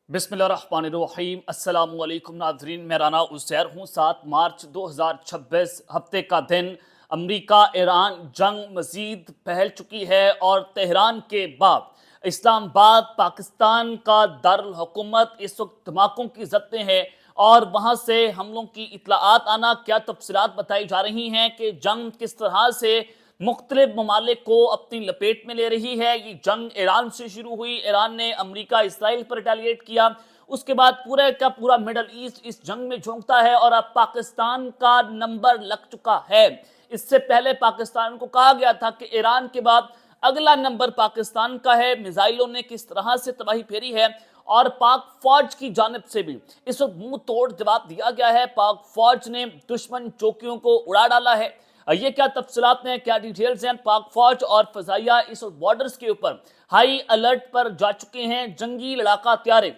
بسم اللہ الرحمن الرحیم۔ السلام علیکم ناظرین، میں رانا عزیر ہوں۔ 7 مارچ 2026 ہفتے کا دن، امریکہ ایران جنگ مزید پھیل چکی ہے اور تہران کے بعد اسلام آباد پاکستان کا دارالحکومت اس وقت دھماکوں کی زد میں ہے اور وہاں سے حملوں کی اطلاعات آنا، کیا تفصیلات بتائی جا رہی ہیں کہ جنگ کس طرح سے مختلف ممالک کو اپنی لپیٹ میں لے رہی ہے۔ یہ جنگ ایران سے شروع ہوئی، ایران نے امریکہ اسرائیل پر ریٹیلیٹ کیا، اس کے بعد پورے کا پورا مڈل ایسٹ اس جنگ میں جھونکتا ہے اور اب پاکستان کا نمبر لگ چکا ہے۔ اس سے پہلے پاکستان کو کہا گیا تھا کہ ایران کے بعد اگلا نمبر پاکستان کا ہے۔ میزائلوں نے کس طرح سے تباہی پھیری ہے اور پاک فوج کی جانب سے بھی اس وقت منہ توڑ جواب دیا گیا ہے۔ پاک فوج نے دشمن چوکیوں کو اڑا ڈالا ہے۔ یہ کیا تفصیلات ہیں، کیا ڈیٹیلز ہیں؟ پاک فوج اور فضائیہ اس وقت بارڈرز کے اوپر ہائی الرٹ پر جا چکے ہیں۔ جنگی لڑاکا طیارے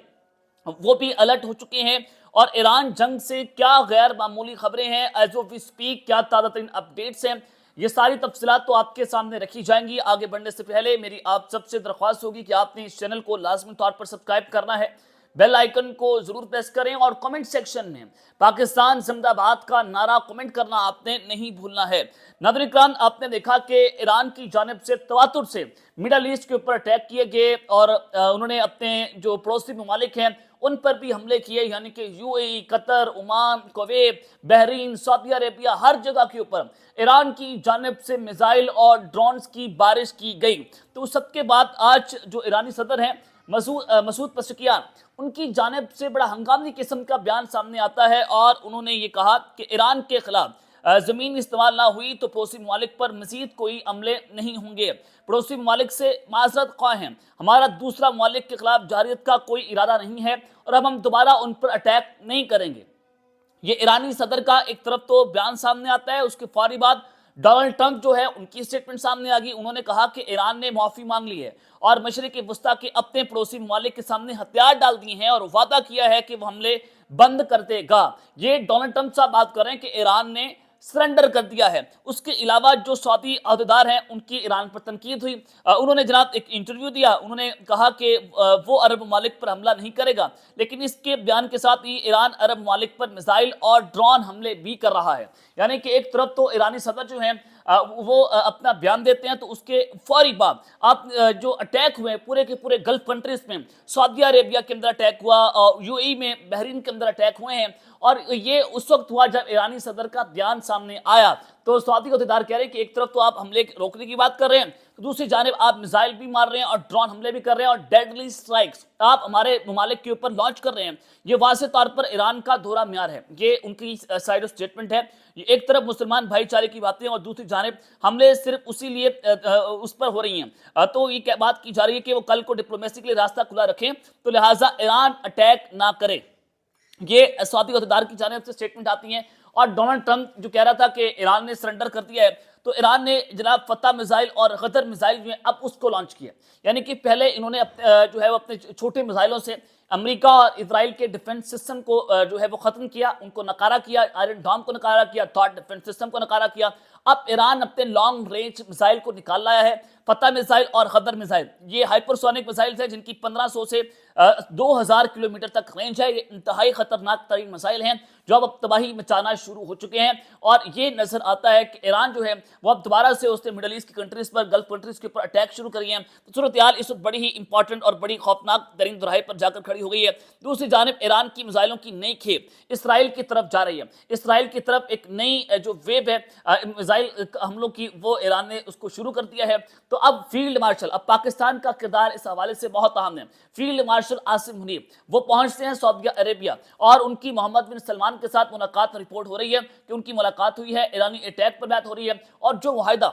وہ بھی الرٹ ہو چکے ہیں اور ایران جنگ سے کیا غیر معمولی خبریں ہیں، ایز آف وی سپیک کیا تازہ ترین اپڈیٹس ہیں، یہ ساری تفصیلات تو آپ کے سامنے رکھی جائیں گی۔ آگے بڑھنے سے پہلے میری آپ سب سے درخواست ہوگی کہ آپ نے اس چینل کو لازمی طور پر سبسکرائب کرنا ہے، بیل آئیکن کو ضرور پریس کریں اور کمنٹ سیکشن میں پاکستان زندہ باد کا نعرہ کمنٹ کرنا آپ نے نہیں بھولنا ہے۔ ناظرین کرام، آپ نے دیکھا کہ ایران کی جانب سے تواتر سے مڈل ایسٹ کے اوپر اٹیک کیے گئے اور انہوں نے اپنے جو پڑوسی ممالک ہیں ان پر بھی حملے کیے، یعنی کہ U A E, Qatar, Oman, Kuwait, Bahrain, Saudi Arabia, ہر جگہ کے اوپر ایران کی جانب سے میزائل اور ڈرونز کی بارش کی گئی۔ تو اس سب کے بعد آج جو ایرانی صدر ہیں مسعود پزشکیان، ان کی جانب سے بڑا ہنگامی قسم کا بیان سامنے آتا ہے اور انہوں نے یہ کہا کہ ایران کے خلاف زمین استعمال نہ ہوئی تو پڑوسی ممالک پر مزید کوئی عملے نہیں ہوں گے۔ پڑوسی ممالک سے معذرت خواہ ہیں، ہمارا دوسرا ممالک کے خلاف جارحیت کا کوئی ارادہ نہیں ہے اور اب ہم دوبارہ ان پر اٹیک نہیں کریں گے۔ یہ ایرانی صدر کا ایک طرف تو بیان سامنے آتا ہے، اس کے فوری بعد ڈونلڈ ٹرمپ جو ہے ان کی سٹیٹمنٹ سامنے آ گئی۔ انہوں نے کہا کہ ایران نے معافی مانگ لی ہے اور مشرق وسطیٰ کے اپنے پڑوسی ممالک کے سامنے ہتھیار ڈال دیے ہیں اور وعدہ کیا ہے کہ وہ حملے بند کر دے گا۔ یہ ڈونلڈ ٹرمپ صاحب بات کر رہے ہیں کہ ایران نے سرنڈر کر دیا ہے۔ اس کے علاوہ جو سعودی عہدیدار ہیں ان کی ایران پر تنقید ہوئی، انہوں نے جناب ایک انٹرویو دیا، انہوں نے کہا کہ وہ عرب ممالک پر حملہ نہیں کرے گا، لیکن اس کے بیان کے ساتھ ہی ایران عرب ممالک پر میزائل اور ڈرون حملے بھی کر رہا ہے۔ یعنی کہ ایک طرف تو ایرانی صدر جو ہیں وہ اپنا بیان دیتے ہیں تو اس کے فوری بعد آپ جو اٹیک ہوئے پورے کے پورے گلف کنٹریز میں، سعودی عربیہ کے اندر اٹیک ہوا اور یو اے میں، بحرین کے اندر اٹیک ہوئے ہیں، اور یہ اس وقت ہوا جب ایرانی صدر کا بیان سامنے آیا تو سعودی عہدیدار کہہ رہے ہیں کہ ایک طرف تو آپ حملے روکنے کی بات کر رہے ہیں، تو دوسری جانب آپ میزائل بھی مار رہے ہیں اور ڈرون حملے بھی کر رہے ہیں اور ڈیڈلی سٹرائکس آپ ہمارے ممالک کے اوپر لانچ کر رہے ہیں۔ یہ واضح طور پر ایران کا دوہرا معیار ہے، یہ ان کی سائیڈ آف سٹیٹمنٹ ہے۔ یہ ایک طرف مسلمان بھائی چارے کی باتیں اور دوسری جانب حملے صرف اسی لیے اس پر ہو رہی ہیں، تو یہ بات کی جا رہی ہے کہ وہ کل کو ڈپلومیسی کے لیے راستہ کھلا رکھیں، تو لہٰذا ایران اٹیک نہ کرے۔ یہ سعودی عہدیدار کی جانب سے سٹیٹمنٹ آتی ہیں اور ڈونلڈ ٹرمپ جو کہہ رہا تھا کہ ایران نے سرنڈر کر دیا ہے، تو ایران نے جناب فتح میزائل اور غدر میزائل جو ہیں اب اس کو لانچ کیا، یعنی کہ پہلے انہوں نے جو ہے وہ اپنے چھوٹے میزائلوں سے امریکہ اور اسرائیل کے ڈیفنس سسٹم کو جو ہے وہ ختم کیا، ان کو نکارہ کیا، آئرن ڈوم کو نکارہ کیا، تھاڈ ڈیفنس سسٹم کو نکارہ کیا۔ اب ایران اپنے لانگ رینج میزائل کو نکال لایا ہے، فتح میزائل اور غدر میزائل، یہ ہائپرسونک میزائلز ہیں جن کی 1500 سے 2000 کلومیٹر تک رینج ہے۔ یہ انتہائی خطرناک ترین میزائل ہیں جو اب تباہی مچانا شروع ہو چکے ہیں اور یہ نظر آتا ہے کہ ایران جو ہے وہ اب دوبارہ سے اس نے مڈل ایسٹ کی کنٹریز پر، گلف کنٹریز کے اوپر اٹیک شروع کر رہی ہیں۔ تو صورتحال اس وقت بڑی ہی امپورٹنٹ اور بڑی خوفناک ترین دہرائی پر جا کر کھڑی ہو گئی ہے۔ دوسری جانب ایران کی میزائلوں کی نئی کھیپ اسرائیل کی طرف جا رہی ہے، اسرائیل کی طرف ایک نئی جو ویو ہے میزائل حملوں کی، وہ ایران نے اس کو شروع کر دیا ہے۔ تو اب فیلڈ مارشل، اب پاکستان کا کردار اس حوالے سے بہت اہم ہے۔ فیلڈ مارشل عاصم منیب وہ پہنچتے ہیں سعودی عربیہ اور ان کی محمد بن سلمان کے ساتھ ملاقات رپورٹ ہو رہی ہے کہ ان کی ملاقات ہوئی ہے، ایرانی اٹیک پر بات ہو رہی ہے اور جو معاہدہ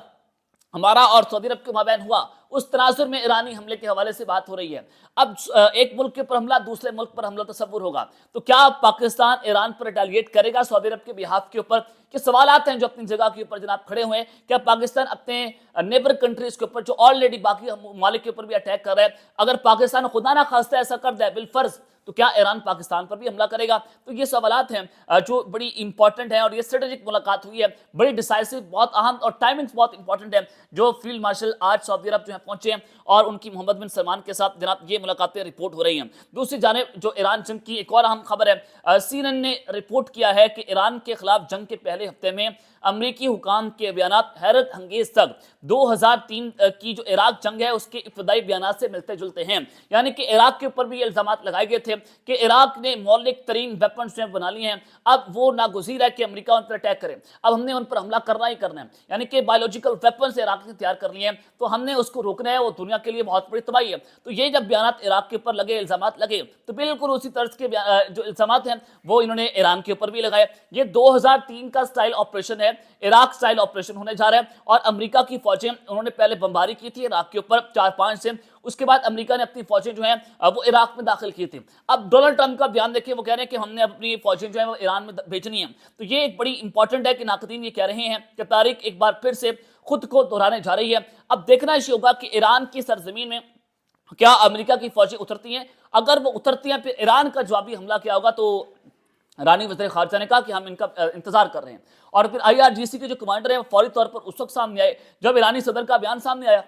ہمارا اور سعودی عرب کے مابین ہوا اس تناظر میں ایرانی حملے کے حوالے سے بات ہو رہی ہے۔ اب ایک ملک کے پر حملہ دوسرے ملک پر حملہ تصور ہوگا، تو کیا پاکستان ایران پر ریٹیلیٹ کرے گا سعودی عرب کے بہاف کے اوپر؟ کہ سوالات ہیں جو اپنی جگہ کے اوپر جناب کھڑے ہوئے ہیں۔ کیا پاکستان اپنے نیبر کنٹریز کے اوپر جو آلریڈی باقی ممالک کے اوپر بھی اٹیک کر رہا ہے، اگر پاکستان خدا نہ خواستہ ایسا کر دے بالفرض، تو کیا ایران پاکستان پر بھی حملہ کرے گا؟ تو یہ سوالات ہیں جو بڑی امپورٹنٹ ہیں اور یہ اسٹریٹجک ملاقات ہوئی ہے، بڑی ڈیسائسو، بہت اہم اور ٹائمنگز بہت امپورٹنٹ ہے جو فیلڈ مارشل آج سعودی عرب جو ہیں तक पहुंचे हैं और उनकी मोहम्मद बिन सलमान के साथ जनाब ये मुलाकातें रिपोर्ट हो रही हैं। दूसरी जानिब जो ईरान जंग की एक और अहम खबर है, CNN ने रिपोर्ट किया है कि ईरान के खिलाफ जंग के पहले हफ्ते में अमरीकी हुकाम के बयानात हैरत अंगेज तक 2003 की जो इराक जंग है उसके इब्तदाई बयानात से मिलते जुलते हैं। यानी कि इराक के ऊपर भी ये इल्जामात लगाए गए थे कि इराक ने मौलिक तरीन वेपन जो बना लिए हैं, अब वो नागुज़ीर है कि अमेरिका उन पर अटैक करे, अब हमने उन पर हमला करना ही करना है। यानी कि बायोलॉजिकल वेपन से इराक ने तैयार कर लिए हैं, तो हमने उसको रोकना है, वो दुनिया के लिए बहुत बड़ी तबाही है। तो ये जब बयानात इराक के ऊपर लगे, इल्जामात लगे, तो बिल्कुल उसी तर्ज के जो इल्जामात हैं वो इन्होंने ईरान के ऊपर भी लगाए। ये 2003 का स्टाइल ऑपरेशन है, इराक स्टाइल ऑपरेशन होने जा रहा है और अमेरिका की फौजें उन्होंने पहले बमबारी की थी इराक के ऊपर 4-5 से, उसके बाद अमेरिका ने अपनी फौजें जो हैं वो इराक में दाखिल की थी। अब डोनाल्ड ट्रंप का बयान देखिए, वो कह रहे हैं कि हमने अपनी फौजें जो है वो ईरान में भेजनी है। तो ये एक बड़ी इंपॉर्टेंट है कि नाक़दीन ये कह रहे हैं कि तारीख एक बार फिर से खुद को दोहराने जा रही है। अब देखना इसे होगा कि ईरान की सरजमीन में क्या अमेरिका की फौजें उतरती हैं। अगर वो उतरती हैं फिर ईरान का जवाबी हमला क्या होगा, तो रानी वज़ीर ख़ारजा ने कहा कि हम इनका इंतजार कर रहे हैं। और फिर IRGC के जो कमांडर हैं वो फौरी तौर पर उस वक्त सामने आए जब ईरानी सदर का बयान सामने आया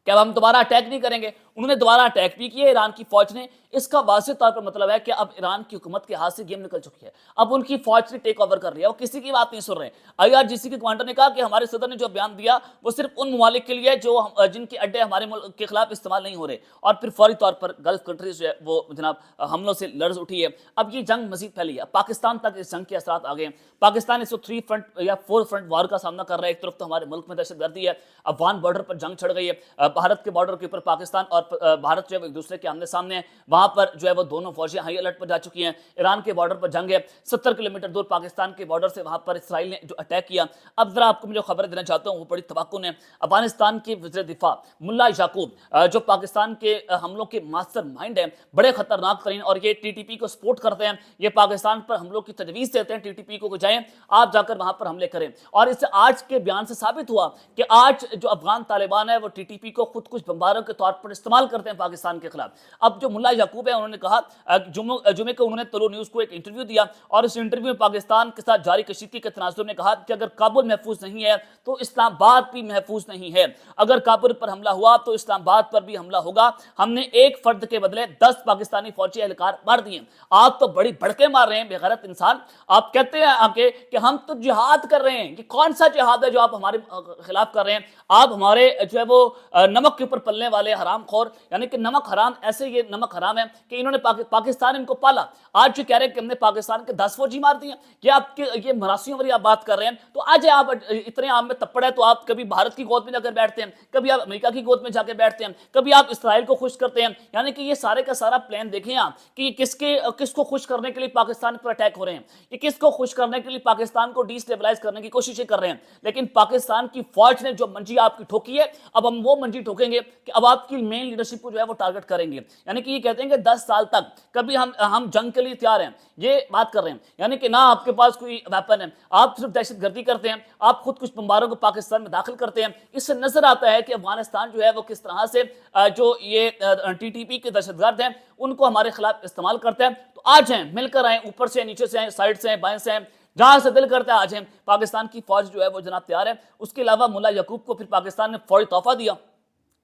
कि अब हम दोबारा अटैक नहीं करेंगे। उन्होंने दोबारा अटैक भी किए ईरान की फौज ने। इसका वाज़ेह तौर पर मतलब है कि अब ईरान की हुकूमत के हाथ से गेम निकल चुकी है, अब उनकी फौज ने टेक ओवर कर लिया, वो किसी की बात नहीं सुन रहे। IRGC के कमांडर ने कहा कि हमारे सदर ने जो बयान दिया वो सिर्फ उन ममालिक के लिए जो जिनके अड्डे हमारे मुल्क के खिलाफ इस्तेमाल नहीं हो रहे। और फिर फौरी तौर पर गल्फ कंट्रीज जो है वो जनाब हमलों से लर्ज उठी है। अब ये जंग मजीद फैली है, पाकिस्तान तक इस जंग के असरात आ गए हैं। पाकिस्तान इस 3 फ्रंट या 4 फ्रंट वार का सामना कर रहा है। एक तरफ तो हमारे मुल्क में दहशतगर्दी है, अफगान बॉर्डर पर जंग छिड़ गई है, भारत के बॉर्डर के ऊपर पाकिस्तान और भारत जो है एक दूसरे के आमने सामने है, वहां पर जो है वो दोनों फौजें हाई अलर्ट पर जा चुकी हैं। ईरान के बॉर्डर पर जंग है, 70 किलोमीटर दूर पाकिस्तान के बॉर्डर से वहां पर इसराइल ने जो अटैक किया। अब जरा आपको मैं जो खबर देना चाहता हूँ वो बड़ी तवक्कुन है। अफगानिस्तान के वज़ीर दिफा मुल्ला याकूब जो पाकिस्तान के हमलों के मास्टर माइंड हैं, बड़े खतरनाक तरीन, और ये TTP को सपोर्ट करते हैं, ये पाकिस्तान पर हमलों की तजवीज़ देते हैं TTP को जाएं आप जाकर वहां पर हमले करें। और इससे आज के बयान से साबित हुआ कि आज जो अफगान तालिबान है वो TTP को खुद कुछ बमबारों के तौर पर इस्तेमाल करते हैं पाकिस्तान के खिलाफ। अब जो मुल्ला याकूब है उन्होंने कहा, जुमे को उन्होंने तुलू न्यूज़ को एक इंटरव्यू दिया और इस इंटरव्यू में पाकिस्तान के साथ जारी कशीदगी के तनाज़ुर में कहा कि अगर काबुल महफूज नहीं है तो इस्लामाबाद भी महफूज नहीं है। अगर काबुल पर हमला हुआ तो इस्लामाबाद पर भी हमला होगा। हमने एक फर्द के बदले 10 पाकिस्तानी फौजी एहलकार मार दिए। आप तो बड़ी भड़के मार रहे हैं बेगैरत इंसान। आप कहते हैं आके कि हम तो जिहाद कर रहे हैं। कि कौन सा जिहाद है जो आप हमारे खिलाफ कर रहे हैं? आप हमारे जो है वो नमक के ऊपर पलने वाले हराम खोर, यानी कि नमक हराम, ऐसे ये नमक हराम है कि इन्होंने पाकिस्तान इनको पाला। आज जो कह रहे हैं कि हमने पाकिस्तान के 10 फौजी मार दिए, ये आपके ये मरासियों वाली आप बात कर रहे हैं। तो आज आप इतने आम में तप्पड़ है तो आप कभी भारत की गोद में जाकर बैठते हैं, कभी आप अमेरिका की गोद में जाकर बैठते हैं, कभी आप इसराइल को खुश करते हैं। यानी कि ये सारे का सारा प्लान देखें आप कि ये किसको खुश करने के लिए पाकिस्तान पर अटैक हो रहे हैं, ये किसको खुश करने के लिए पाकिस्तान को डिस्टेबलाइज करने की कोशिशें कर रहे हैं। लेकिन पाकिस्तान की फौज ने जो मंजी आपकी ठोकी है, अब हम वो मंजी ठोकेंगे कि अब आपकी मेन लीडरशिप को जो है वो टारगेट करेंगे। यानी कि ये कहते हैं कि 10 साल तक कभी हम जंग के लिए तैयार हैं, ये बात कर रहे हैं। यानी कि ना आपके पास कोई वेपन है, आप सिर्फ दहशतगर्दी करते हैं, आप खुद कुछ बमबारों को पाकिस्तान में दाखिल करते हैं। इससे नजर आता है कि अफगानिस्तान जो है वो किस तरह से जो ये TTP के दहशतगर्द हैं उनको हमारे खिलाफ इस्तेमाल करते हैं। तो आज हैं, मिलकर आए, ऊपर से नीचे से आए, साइड से आए, बाएं से आए, जहां से दिल करता है आज हैं। पाकिस्तान की फौज जो है वो जनाब तैयार है। उसके अलावा मुल्ला याकूब को फिर पाकिस्तान ने फौरी तोहफा दिया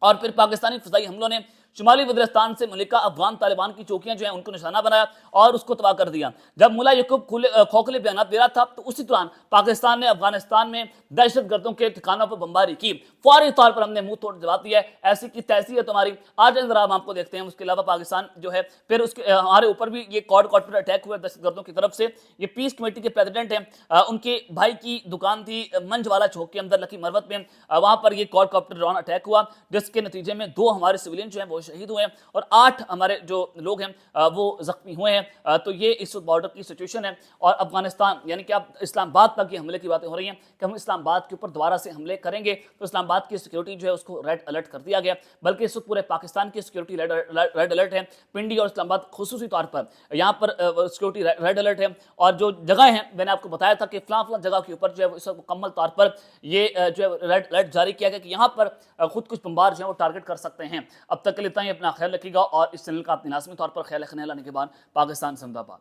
और फिर पाकिस्तानी फिजाई हमलों ने शुमाली वज़ीरिस्तान से मलिका अफगान तालिबान की चौकियां जो हैं उनको निशाना बनाया और उसको तबाह कर दिया। जब मुल्ला याकूब खोखले बयान दे रहा था तो उसी दौरान पाकिस्तान ने अफगानिस्तान में दहशतगर्दों के ठिकानों पर बमबारी की। फौरी तौर पर हमने मुंह तोड़ जवाब दिया है, ऐसी की तैसी है तुम्हारी। आज जरा हम आपको देखते हैं। उसके अलावा पाकिस्तान जो है फिर उसके हमारे ऊपर भी ये कॉर्ड पर अटैक हुआ दहशतगर्दों की तरफ से। ये पीस कमेटी के प्रेसिडेंट हैं, उनके भाई की दुकान थी मंझवाला चौक के अंदर लकी मरवत में, वहां पर ये कॉर्ड ड्रोन अटैक हुआ जिसके नतीजे में 2 हमारे सिविलियन जो हैं वो शहीद हुए हैं और 8 हमारे जो लोग हैं वो जख्मी हुए हैं। तो ये इस बॉर्डर की सिचुएशन है। और अफगानिस्तान यानी कि अब इस्लामाबाद तक ये हमले की बातें हो रही हैं कि हम इस्लामाबाद के ऊपर दोबारा से हमले करेंगे। तो इस्लामाबाद की सिक्योरिटी जो है उसको रेड अलर्ट कर दिया गया, बल्कि इस वक्त पूरे पाकिस्तान की सिक्योरिटी रेड अलर्ट है। पिंडी और इस्लामाबाद खुसूसी तौर पर यहाँ पर सिक्योरिटी रेड अलर्ट है। और जो जगह है मैंने आपको बताया था कि फलां जगह के ऊपर जो है इस वक्त मुकम्मल तौर पर ये जो है रेड अलर्ट जारी किया गया कि यहाँ पर खुद कुछ बमबार जो है वो टारगेट कर सकते हैं। अब तक के लिए इतना ही, अपना ख्याल रखिएगा और इस चैनल का अपनी लाजमी तौर पर ख्याल रखने लाने के बाद पाकिस्तान जिंदाबाद।